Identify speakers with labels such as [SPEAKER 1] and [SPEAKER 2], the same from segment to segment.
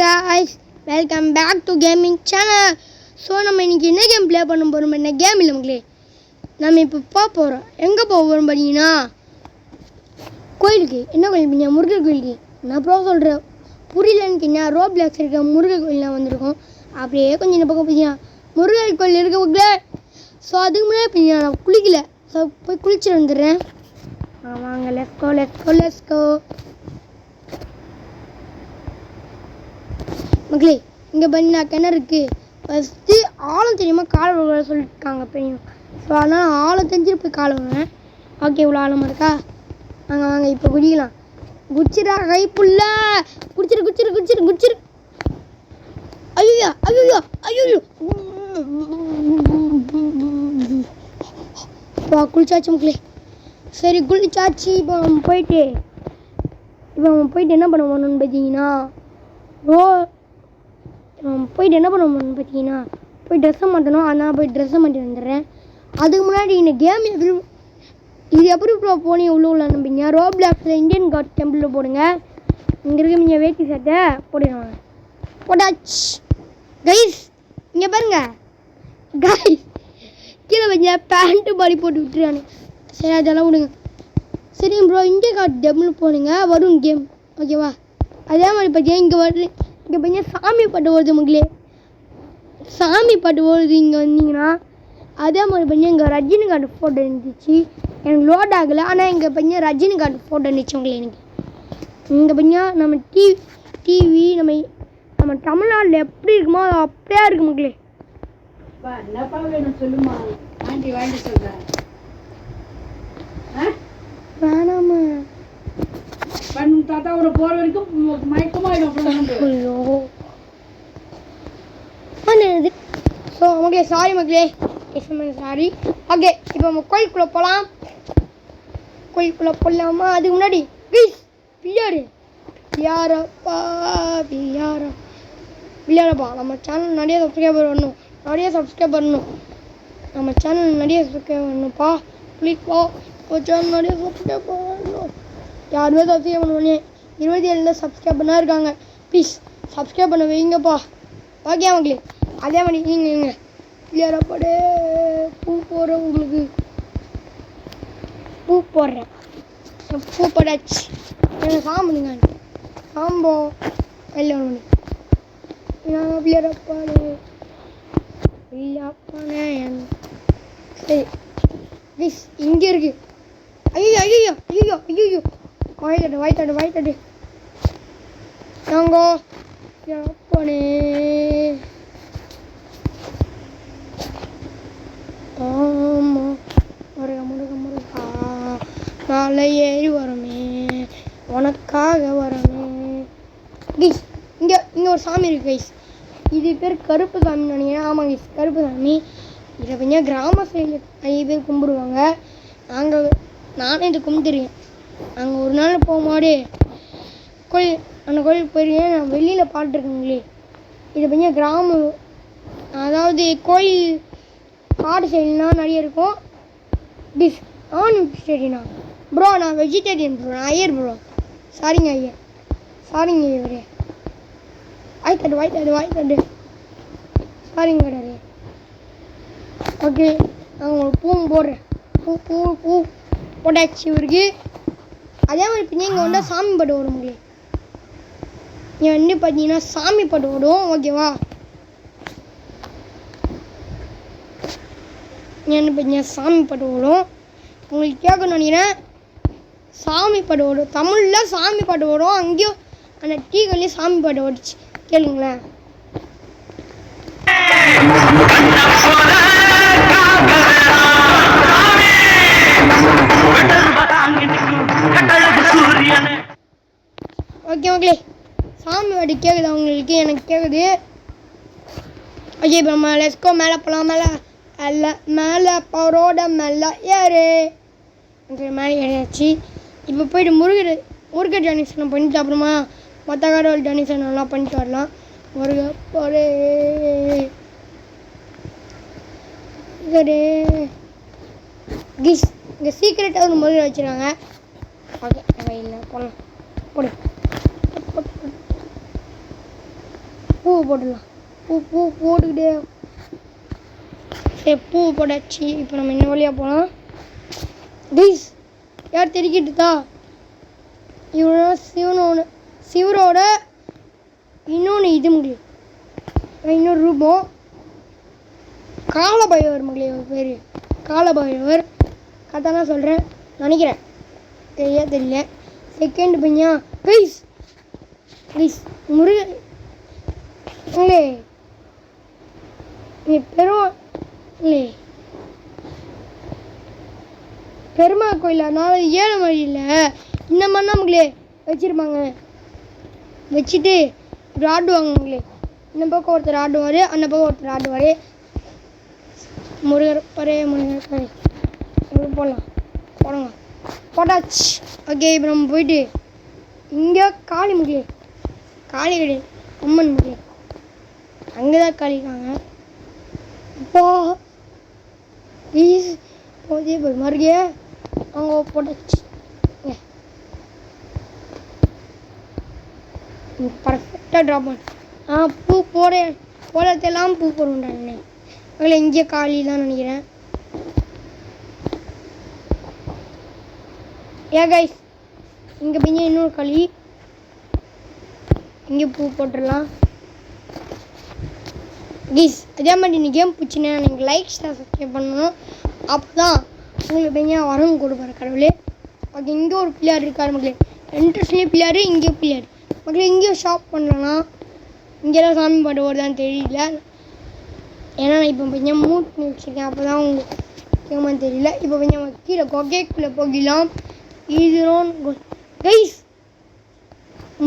[SPEAKER 1] guys, welcome back to gaming channel. So நம்ம இன்னைக்கு என்ன கேம் ப்ளே பண்ண போறோம் என்ன கேம் இல்ல மக்களே. நாம இப்ப போறோம். எங்க போறோம் பாத்தீங்கன்னா கோயிலுக்கு. என்ன கோயில் பின்ன முருகர் கோயிலுக்கு. நான் ப்ரோ சொல்றேன். புரியலன்னு கிኛ ரோப்ளாக்ஸ் இருக்க முருகர் கோயில்ல வந்திருக்கோம். அப்படியே கொஞ்சம் இந்த பக்கம் போய் முருகர் கோயில் இருக்க மக்களே. சோ அதுக்கு முன்னாடி பின்ன நான் குளிக்கல. சோ போய் குளிச்சிட்டு வந்துறேன். வாங்க let's go. மக்களே இங்கே பண்ணா கிணறு இருக்குது. ஃபஸ்ட்டு ஆழம் தெரியுமா காலை விட சொல்லியிருக்காங்க பெரியும். ஸோ அதனால் ஆழம் தெரிஞ்சுட்டு போய் காலை விடுவேன். ஓகே இவ்வளோ ஆழமாக இருக்கா? வாங்க இப்போ குடிக்கலாம். குடிச்சிடா கைப்புள்ள குடிச்சிரு. ஐயோ இப்போ குளிச்சாச்சு மக்களே. சரி குளிச்சாச்சு. இப்போ நம்ம போயிட்டு என்ன பண்ண போகணுன்னு பார்த்தீங்கன்னா போய் ட்ரெஸ்ஸை மாட்டணும். அதனால் போய் ட்ரெஸ்ஸை மாட்டி வந்துடுறேன். அதுக்கு முன்னாடி இந்த கேம் எப்படி போனீங்க உள்ள நம்பிங்க ரோப்ளாக்ஸில் இந்தியன் காட் டெம்பிளில் போடுங்க. இங்கே இருக்க நீங்கள் வேட்டி சட்டை போடுவாங்க. போட்டாச்சு கைஸ். இங்கே பாருங்க கைஸ், கீழே வச்ச பேண்ட்டு பாடி போட்டு விட்டுருவானு. சரி அதெல்லாம் விடுங்க. சரி ப்ரோ இந்தியன் காட் டெம்பிள் போடுங்க வரும் கேம் ஓகேவா? அதே மாதிரி பார்த்தீங்கன்னா இங்கே பார்த்தீங்கன்னா சாமி பாட்டு வருது மக்களே. சாமி பாட்டு வருது இங்கே வந்தீங்கன்னா. அதே மாதிரி பார்த்தீங்கன்னா இங்கே ரஜினிகாந்த் ஃபோட்டோ இருந்துச்சு. எனக்கு லோட் ஆகலை. ஆனால் இங்கே பார்த்தீங்கன்னா ரஜினிகாந்த் ஃபோட்டோ இருந்துச்சு மக்களே. எனக்கு இங்கே பார்த்தீங்கன்னா நம்ம டிவி நம்ம தமிழ்நாட்டில் எப்படி இருக்குமோ அது அப்படியே இருக்கு மக்களே. வேணாமா தாத்தா அவரை போற வரைக்கும் மயக்கமாயிடும். ஸோ மக்களே சாரி மக்களே, சாரி. ஓகே இப்போ நம்ம கோயிலுக்குள்ளே போகலாமா? அதுக்கு முன்னாடி ப்ளீஸ் விளையாடப்பா நம்ம சேனல் நிறைய சப்ஸ்கிரைபர் வரணும். நம்ம சேனல் நிறைய சப்ஸ்கிரைபர் வரணும்ப்பா. ப்ளீஸ்ப்பா சேனல் நிறைய சப்ஸ்கிரைபர் வரணும். யாருமே சப்ஸ்கிரைப் பண்ணுவோன்னே 27 சப்ஸ்கிரைப் பண்ணா இருக்காங்க. ப்ளீஸ் சப்ஸ்கிரைப் பண்ண வைங்கப்பா. ஓகே மக்களே அதே மாதிரி நீங்கள் விளையாடப்படே பூ போடுறேன். உங்களுக்கு பூ போடாச்சு. எனக்கு சாம்பிடுங்க. சாம்போ வெளில ஒன்று விளையாடப்பானே. சரி ப்ளீஸ் இங்கே இருக்கு. ஐயோ வாய்த்தாடு நாங்கோ போனே. ஆமா முருகா நாளை ஏறி வரமே உனக்காக வரமே. கைஸ் இங்கே ஒரு சாமி இருக்கு கைஸ். இது பேர் கருப்பு சாமின்னு நினைக்கிறேன். ஆமாம் கைஸ் கருப்பு சாமி. இதை கொஞ்சம் கிராம சைடில் நிறைய பேர் கும்பிடுவாங்க. நானே இது கும்பிட்டுருக்கேன். நாங்கள் ஒரு நாள் போகும்போது அந்த கோயிலுக்கு போயிருக்கேன். நான் வெளியில் பாட்டுருக்கேங்களே. இது கொஞ்சம் கிராமம், அதாவது கோயில் காடு சைடுலாம் நிறைய இருக்கும். நான் வெஜிடேரியனா ப்ரோ? நான் வெஜிடேரியன் ப்ரோ. நான் ஐயர் ப்ரோ. சாரிங்க இவரே. வாய்த்தாடு சாரிங்க கடரே. ஓகே நான் உங்களுக்கு பூவும் போடுறேன். பூ போட்டாச்சு இவருக்கு. அதே மாதிரி பின்ன இங்கே வந்தால் சாமி பாட்டு வரும் முடியும். இங்கே வந்து பார்த்தீங்கன்னா சாமி பாட்டு ஓடும் ஓகேவா? என்ன பார்த்தீங்கன்னா சாமி பாட்டு ஓடும். உங்களுக்கு கேட்கணும்னு நினைக்கிறேன். சாமி பாட்டு ஓடும் தமிழில். சாமி பாட்டு ஓடும். அங்கேயும் அந்த டீகள்லேயும் சாமி பாட்டு ஓடிச்சு. கேளுங்களேன். ஓகே மக்களே சாமி பாட்டு கேட்குது அவங்களுக்கு, எனக்கு கேட்குது. ஓகே இப்போ நம்ம லெஸ்கோ மேலே போகலாம். மேலே பவரோட மேலே ஏறு மேலே ஏறியாச்சு. இப்போ போய்ட்டு முருகர் டொனேஷன் பண்ணிட்டு அப்புறமா மற்ற கடவுள் டொனேஷன் எல்லாம் பண்ணிட்டு வரலாம். முருகப்போரே இங்கே சீக்கிரட்டாக ஒரு முருகர் வச்சுருக்காங்க. ஓகே இல்லை போகலாம் போடு. பூ போட்டுடலாம். பூ போட்டுக்கிட்டே சரி பூ போட்டாச்சு. இப்போ நம்ம என்ன வழியாக போகலாம்? கைஸ் யார் தெரிக்கிட்டுதா? இவனோட சிவரோட இன்னொன்று இது முடியும், இன்னொரு ரூபம் காலபைரவர் மகளே. பேர் காலபைரவர். கரெக்டாக சொல்கிறேன் நினைக்கிறேன், தெரியல. செகண்ட் பையன் கைஸ் முருகன் இல்லே இல்லை பெருமாள் கோயில். அதனால 7 வழியில் இந்த மாதிரி நம்மளே வச்சுருப்பாங்க. வச்சுட்டு இப்படி ஆடுவாங்களே. இந்த பக்கம் ஒருத்தர் ஆடுவார், அந்த பக்கம் ஒருத்தர் ஆடுவார். முருகர் பரே இப்படி போடுங்க போட்டாச்சு. ஓகே இப்போ நம்ம போயிட்டு இங்கே காளி முகிலே, காளி கிடையாது அம்மன் முகிலே, அங்கே தான் காளிக்காங்க. இப்போ போதே போய் மறுகே அங்கே போட்டாச்சு. பர்ஃபெக்டாக ட்ராப் பண்ண பூ போடத்தெல்லாம் பூ போடுவேன்டாண்ணே. அதில் இங்கே காளி தான் நினைக்கிறேன். கைஸ் இங்கே பையன் இன்னொரு காளி, இங்கே பூ போட்டுடலாம். கைஸ் அதே மாதிரி இந்த கேம் பிடிச்சினா நீங்கள் லைக் சப்ஸ்கிரைப் பண்ணணும். அப்போ தான் உங்களுக்கு பையன் வரவும் கொடுப்பாரு கடவுளே. ஓகே இங்கே ஒரு பிள்ளையார் இருக்காரு மக்களே. இன்ட்ரெஸ்ட்லேயும் பிள்ளையார், இங்கேயும் பிள்ளையார் மக்களே. இங்கேயும் ஷாப் பண்ணலாம். இங்கெல்லாம் சாமி பாட்டு வருதான்னு தெரியல, ஏன்னா நான் இப்போ கொஞ்சம் மூட் பண்ணி வச்சுருக்கேன். அப்போ தான் உங்களுக்கு கேமான்னு தெரியல. இப்போ கொஞ்சம் கீழே கொகைக்குள்ளே போகலாம். இதுதான் கைஸ்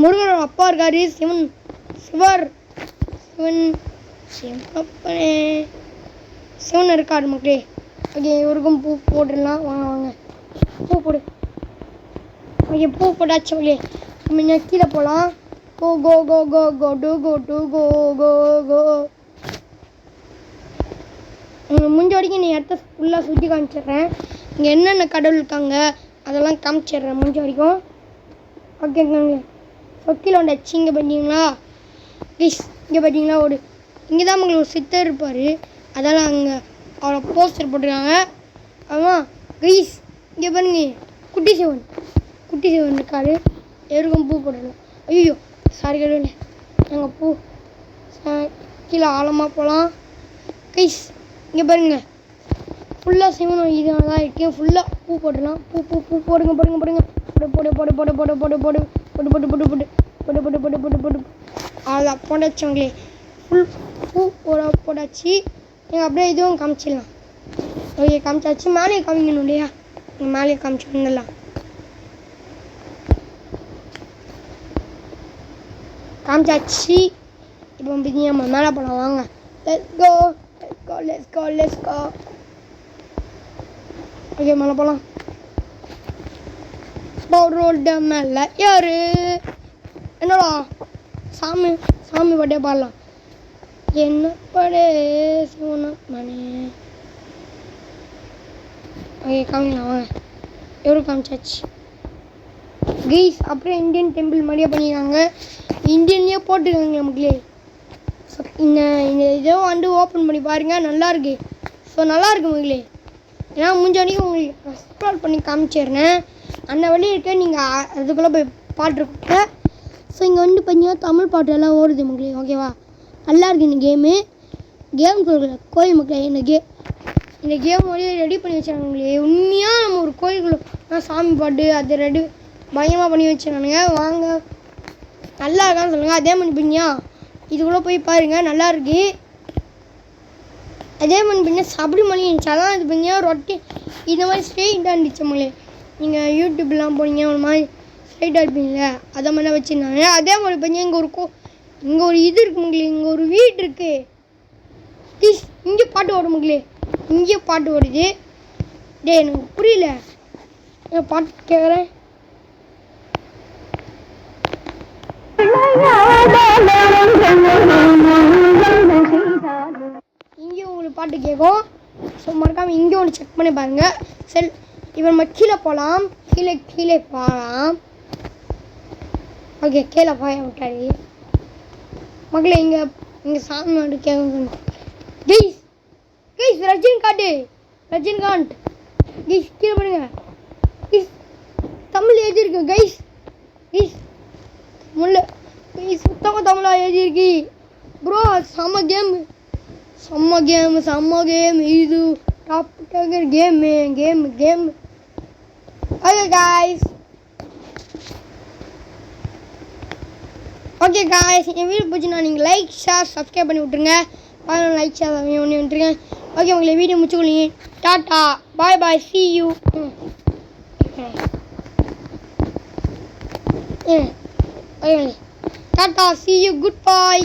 [SPEAKER 1] முருகனோட அப்பா இருக்காரு, சிவன் இருக்காரு மக்களே. ஓகே இவருக்கும் பூ போட்டுடலாம். வாங்க பூ போடு. ஓகே பூ போட்டாச்சு மக்களே. நம்ம கீழே போகலாம். Go go go go go to go to go go go. முடிஞ்ச வரைக்கும் நீ இடத்த ஃபுல்லாக சுற்றி காமிச்சிடுறேன். இங்கே என்னென்ன கடவுள் இருக்காங்க அதெல்லாம் காமிச்சிடுறேன் முடிஞ்ச வரைக்கும். ஓகேங்க சொக்கில் வந்தாச்சு. இங்கே பார்த்தீங்களா ப்ளீஸ், இங்கே பார்த்தீங்களா இங்கே தான் உங்களுக்கு ஒரு சித்தர் இருப்பார். அதெல்லாம் அங்கே அவரை போஸ்டர் போட்டிருக்காங்க. ஆமாம் கைஸ் இங்கே பாருங்க, குட்டி சிவன் இருக்காரு. எவருக்கும் பூ போட்டுடலாம். ஐயோ சாரி கடவுளே, நாங்கள் பூ கீழே ஆழமாக போகலாம். கைஸ் இங்கே பாருங்க ஃபுல்லாக சிவன் இதாக தான் இருக்கேன். ஃபுல்லாக பூ போட்டுடலாம். பூ போடுங்க போடு அவ்வளோதான் போட்டாச்சுங்களே. ஃபுல் பூ போட்டாச்சு. நீங்கள் அப்படியே இதுவும் காமிச்சிடலாம். ஓகே காமிச்சாச்சு. மேலேயே காமிக்கணும் இல்லையா, நீங்கள் மேலேயே காமிச்சு வந்துடலாம். காமிச்சாச்சு. இப்போ நம்ம மேலே போகலாம். வாங்க let's go. ஓகே மேலே போகலாம். ரோடு மேலே யாரு என்னடா சாமி பாட்டே பாடலாம். என்ன படே சிவன மணி. ஓகே காமிக்கலாம் வாங்க. எவரும் காமிச்சாச்சு கைஸ். அப்புறம் இந்தியன் டெம்பிள் மாதிரியே பண்ணியிருக்காங்க. இந்தியன்லேயே போட்டுருக்காங்க மக்களே. இந்த இதோ வந்து ஓப்பன் பண்ணி பாருங்கள், நல்லாயிருக்கு. நல்லாயிருக்கு மக்களே. ஏன்னா முடிஞ்ச வரைக்கும் உங்களுக்கு எக்ஸ்ப்ளோர் பண்ணி காமிச்சிடுறேன். அந்த வழி இருக்க நீங்கள் அதுக்குள்ளே போய் பாட்டுருக்க. இங்கே வந்து பார்த்தீங்கன்னா தமிழ் பாட்டு எல்லாம் ஓடுது மக்களே. ஓகேவா, நல்லாயிருக்கு இந்த கேம் சொல்லல கோயில் மக்களே. இந்த கேம் வழியே ரெடி பண்ணி வச்சுருக்காங்க மக்களே. உண்மையாக நம்ம ஒரு கோயிலுக்குள்ள சாமி பாட்டு அது ரெடி பயமாக பண்ணி வச்சுருக்கானுங்க. வாங்க நல்லா இருக்கான்னு சொல்லுங்கள். அதே மாதிரி பின்னியா இதுக்குள்ளே போய் பாருங்கள், நல்லாயிருக்கு. அதே மாதிரி பின்னா சபரிமலை இருந்துச்சு. அதான் இது பின்னா ரொட்டி இந்த மாதிரி ஸ்ட்ரெயிட்டாக இருந்துச்சு மக்களே. நீங்கள் யூடியூப்லாம் போனீங்க ஒரு மாதிரி ஸ்ட்ரெயிட்டாக இருப்பீங்களே, அதை மாதிரி தான் வச்சுருந்தாங்க. அதே மாதிரி பின்னா இங்கே ஒரு இது இருக்குது மக்களே. இங்கே ஒரு வீடு இருக்குது. இங்கே பாட்டு ஓடும் மக்களே. இங்கே பாட்டு ஓடுது. எனக்கு புரியல, பாட்டு கேட்குறேன். இங்கே உங்களுக்கு பாட்டு கேட்கும். மறக்காமல் இங்கே ஒன்று செக் பண்ணி பாருங்கள். இப்போ நம்ம கீழே போகலாம். கீழே போகலாம். ஓகே கீழே போய விட்டாரு. மக்களே இங்கே சாமி வந்து கேட்க கைஸ் கைஸ் ரஜினிகாந்த் கைஸ் கீழே பண்ணுங்க கைஸ் தமிழ் எழுதியிருக்கு கைஸ் கைஸ் முல்ல கைஸ் சுத்தமாக தமிழாக எழுதியிருக்கு ப்ரோ செம்ம கேம் இது டாப் கேம் ஓகே காய்ஸ் என் வீடியோ பிடிச்சினா நீங்கள் லைக் ஷேர் சப்ஸ்கிரைப் பண்ணி விட்ருங்க லைக் ஷேர் பண்ணி விட்ருங்க ஓகே உங்களை வீடியோ முடிச்சுக்கொள்ளிங்க டாட்டா பாய் see you டாட்டா see you goodbye